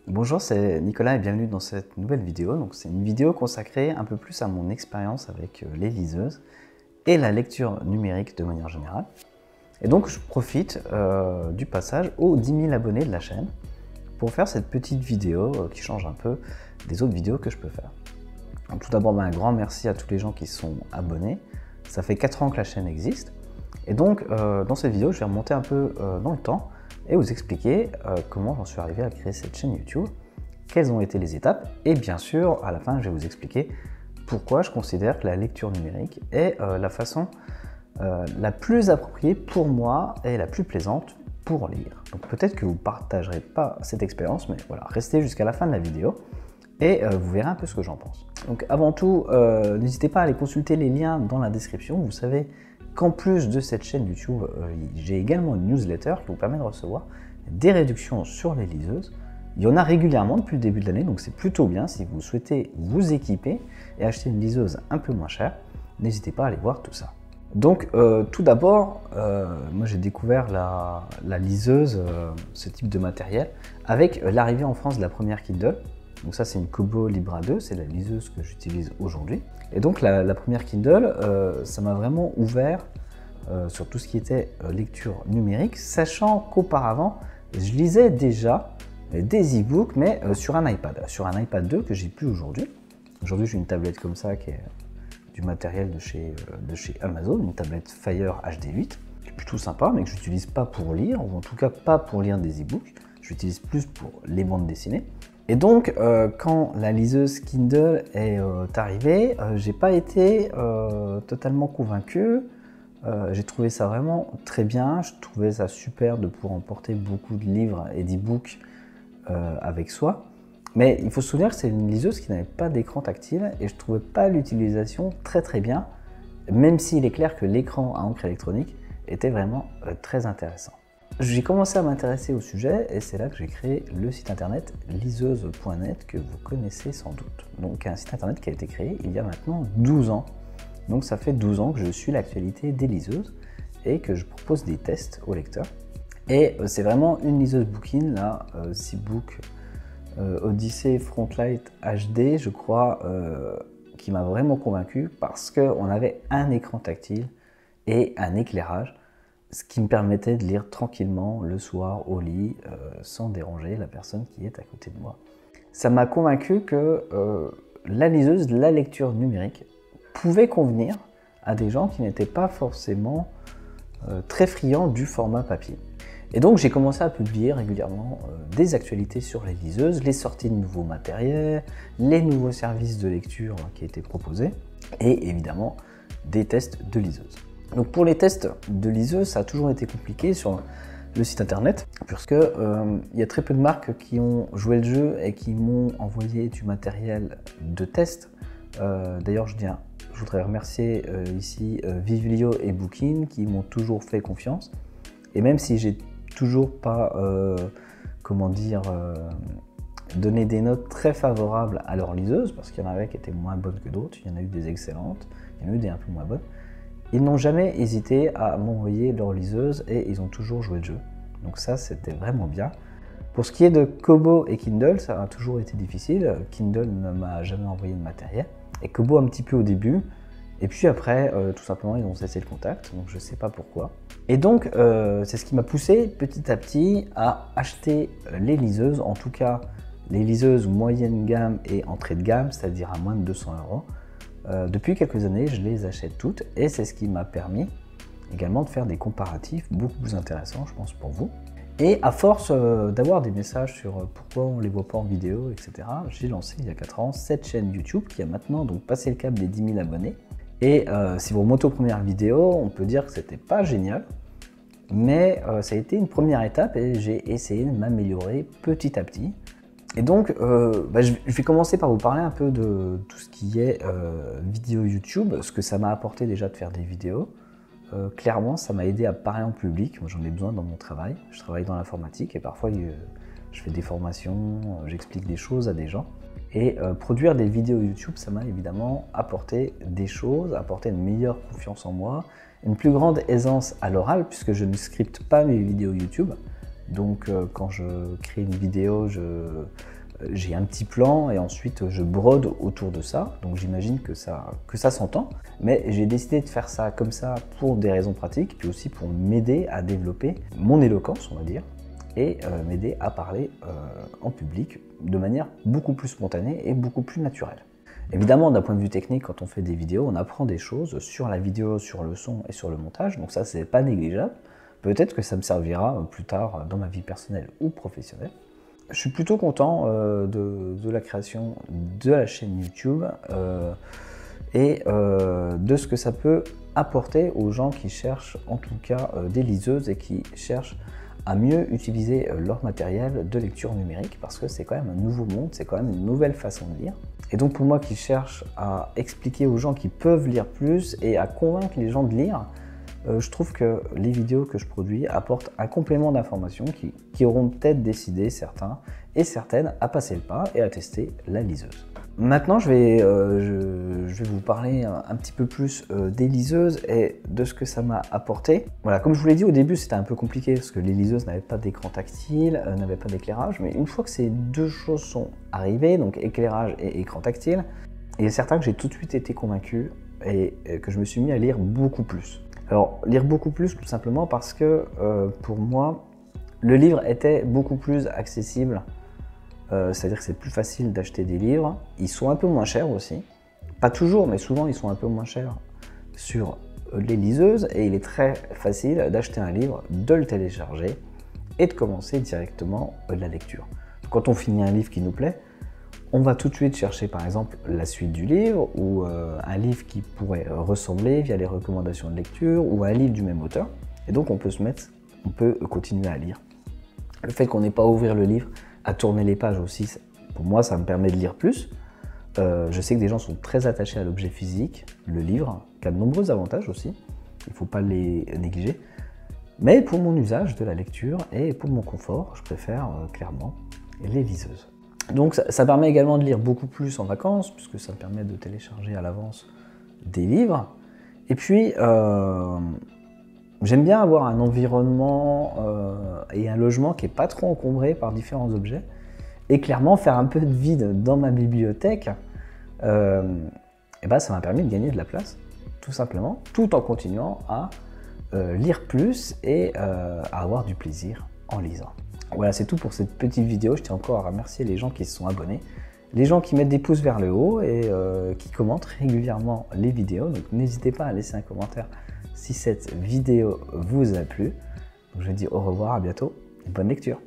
Bonjour, c'est Nicolas et bienvenue dans cette nouvelle vidéo. Donc, c'est une vidéo consacrée un peu plus à mon expérience avec les liseuses et la lecture numérique de manière générale. Et donc, je profite du passage aux 10 000 abonnés de la chaîne pour faire cette petite vidéo qui change un peu des autres vidéos que je peux faire. Donc, tout d'abord, un grand merci à tous les gens qui sont abonnés. Ça fait 4 ans que la chaîne existe. Et donc, dans cette vidéo, je vais remonter un peu dans le temps et vous expliquer comment j'en suis arrivé à créer cette chaîne YouTube, quelles ont été les étapes, et bien sûr, à la fin, je vais vous expliquer pourquoi je considère que la lecture numérique est la façon la plus appropriée pour moi et la plus plaisante pour lire. Donc peut-être que vous ne partagerez pas cette expérience, mais voilà, restez jusqu'à la fin de la vidéo et vous verrez un peu ce que j'en pense. Donc avant tout, n'hésitez pas à aller consulter les liens dans la description. Vous savez qu'en plus de cette chaîne YouTube, j'ai également une newsletter qui vous permet de recevoir des réductions sur les liseuses. Il y en a régulièrement depuis le début de l'année, donc c'est plutôt bien si vous souhaitez vous équiper et acheter une liseuse un peu moins chère. N'hésitez pas à aller voir tout ça. Donc tout d'abord, moi j'ai découvert la liseuse, ce type de matériel, avec l'arrivée en France de la première Kindle. Donc ça c'est une Kobo Libra 2, c'est la liseuse que j'utilise aujourd'hui. Et donc la première Kindle, ça m'a vraiment ouvert sur tout ce qui était lecture numérique, sachant qu'auparavant, je lisais déjà des e-books, mais sur un iPad 2 que j'ai plus aujourd'hui. Aujourd'hui j'ai une tablette comme ça qui est du matériel de chez Amazon, une tablette Fire HD8, qui est plutôt sympa, mais que je n'utilise pas pour lire, ou en tout cas pas pour lire des e-books, j'utilise plus pour les bandes dessinées. Et donc, quand la liseuse Kindle est arrivée, j'ai pas été totalement convaincu. J'ai trouvé ça vraiment très bien. Je trouvais ça super de pouvoir emporter beaucoup de livres et d'e-books avec soi. Mais il faut se souvenir que c'est une liseuse qui n'avait pas d'écran tactile et je trouvais pas l'utilisation très bien, même s'il est clair que l'écran à encre électronique était vraiment très intéressant. J'ai commencé à m'intéresser au sujet et c'est là que j'ai créé le site internet liseuse.net que vous connaissez sans doute. Donc un site internet qui a été créé il y a maintenant 12 ans. Donc ça fait 12 ans que je suis l'actualité des liseuses et que je propose des tests aux lecteurs. Et c'est vraiment une liseuse Bookin, là, Seabook Odyssey Frontlight HD, je crois, qui m'a vraiment convaincu parce qu'on avait un écran tactile et un éclairage, ce qui me permettait de lire tranquillement le soir au lit sans déranger la personne qui est à côté de moi. Ça m'a convaincu que la liseuse, la lecture numérique, pouvait convenir à des gens qui n'étaient pas forcément très friands du format papier. Et donc j'ai commencé à publier régulièrement des actualités sur les liseuses, les sorties de nouveaux matériels, les nouveaux services de lecture qui étaient proposés, et évidemment des tests de liseuses. Donc pour les tests de liseuse, ça a toujours été compliqué sur le site internet, puisque il y a très peu de marques qui ont joué le jeu et qui m'ont envoyé du matériel de test. D'ailleurs, je voudrais remercier ici Vivlio et Bookin qui m'ont toujours fait confiance. Et même si j'ai toujours pas, donné des notes très favorables à leurs liseuses, parce qu'il y en avait qui étaient moins bonnes que d'autres, il y en a eu des excellentes, il y en a eu des un peu moins bonnes. Ils n'ont jamais hésité à m'envoyer leur liseuse et ils ont toujours joué le jeu. Donc ça, c'était vraiment bien. Pour ce qui est de Kobo et Kindle, ça a toujours été difficile. Kindle ne m'a jamais envoyé de matériel. Et Kobo un petit peu au début. Et puis après, tout simplement, ils ont cessé le contact. Donc je ne sais pas pourquoi. Et donc, c'est ce qui m'a poussé petit à petit à acheter les liseuses. En tout cas, les liseuses moyenne gamme et entrée de gamme, c'est-à-dire à moins de 200 €. Depuis quelques années, je les achète toutes et c'est ce qui m'a permis également de faire des comparatifs beaucoup plus intéressants, je pense, pour vous. Et à force d'avoir des messages sur pourquoi on ne les voit pas en vidéo, etc., j'ai lancé il y a 4 ans cette chaîne YouTube qui a maintenant donc passé le cap des 10 000 abonnés. Et si vous remontez aux premières vidéos, on peut dire que c'était pas génial, mais ça a été une première étape et j'ai essayé de m'améliorer petit à petit. Et donc, je vais commencer par vous parler un peu de tout ce qui est vidéo YouTube, ce que ça m'a apporté déjà de faire des vidéos. Clairement, ça m'a aidé à parler en public. Moi, j'en ai besoin dans mon travail. Je travaille dans l'informatique et parfois, je fais des formations, j'explique des choses à des gens. Et produire des vidéos YouTube, ça m'a évidemment apporté des choses, apporté une meilleure confiance en moi, une plus grande aisance à l'oral, puisque je ne scripte pas mes vidéos YouTube. Donc quand je crée une vidéo, j'ai un petit plan et ensuite je brode autour de ça. Donc j'imagine que ça s'entend. Mais j'ai décidé de faire ça comme ça pour des raisons pratiques, puis aussi pour m'aider à développer mon éloquence, on va dire, et m'aider à parler en public de manière beaucoup plus spontanée et beaucoup plus naturelle. Évidemment, d'un point de vue technique, quand on fait des vidéos, on apprend des choses sur la vidéo, sur le son et sur le montage, donc ça, c'est pas négligeable. Peut-être que ça me servira plus tard dans ma vie personnelle ou professionnelle. Je suis plutôt content de la création de la chaîne YouTube et de ce que ça peut apporter aux gens qui cherchent en tout cas des liseuses et qui cherchent à mieux utiliser leur matériel de lecture numérique, parce que c'est quand même un nouveau monde, c'est quand même une nouvelle façon de lire. Et donc pour moi qui cherche à expliquer aux gens qui peuvent lire plus et à convaincre les gens de lire, je trouve que les vidéos que je produis apportent un complément d'information qui auront peut-être décidé certains et certaines à passer le pas et à tester la liseuse. Maintenant, je vais vous parler un petit peu plus des liseuses et de ce que ça m'a apporté. Voilà, comme je vous l'ai dit au début, c'était un peu compliqué parce que les liseuses n'avaient pas d'écran tactile, n'avaient pas d'éclairage, mais une fois que ces deux choses sont arrivées, donc éclairage et écran tactile, il est certain que j'ai tout de suite été convaincu et que je me suis mis à lire beaucoup plus. Alors, lire beaucoup plus tout simplement parce que pour moi, le livre était beaucoup plus accessible. C'est-à-dire que c'est plus facile d'acheter des livres. Ils sont un peu moins chers aussi. Pas toujours, mais souvent ils sont un peu moins chers sur les liseuses. Et il est très facile d'acheter un livre, de le télécharger et de commencer directement la lecture. Quand on finit un livre qui nous plaît, on va tout de suite chercher par exemple la suite du livre ou un livre qui pourrait ressembler via les recommandations de lecture ou un livre du même auteur. Et donc on peut continuer à lire. Le fait qu'on n'ait pas à ouvrir le livre, à tourner les pages aussi, pour moi ça me permet de lire plus. Je sais que des gens sont très attachés à l'objet physique, le livre, qui a de nombreux avantages aussi, il ne faut pas les négliger. Mais pour mon usage de la lecture et pour mon confort, je préfère clairement les liseuses. Donc ça permet également de lire beaucoup plus en vacances, puisque ça me permet de télécharger à l'avance des livres. Et puis, j'aime bien avoir un environnement et un logement qui n'est pas trop encombré par différents objets. Et clairement, faire un peu de vide dans ma bibliothèque, et ben, ça m'a permis de gagner de la place, tout simplement, tout en continuant à lire plus et à avoir du plaisir en lisant. Voilà, c'est tout pour cette petite vidéo. Je tiens encore à remercier les gens qui se sont abonnés, les gens qui mettent des pouces vers le haut et qui commentent régulièrement les vidéos. Donc n'hésitez pas à laisser un commentaire si cette vidéo vous a plu. Donc, je vous dis au revoir, à bientôt et bonne lecture.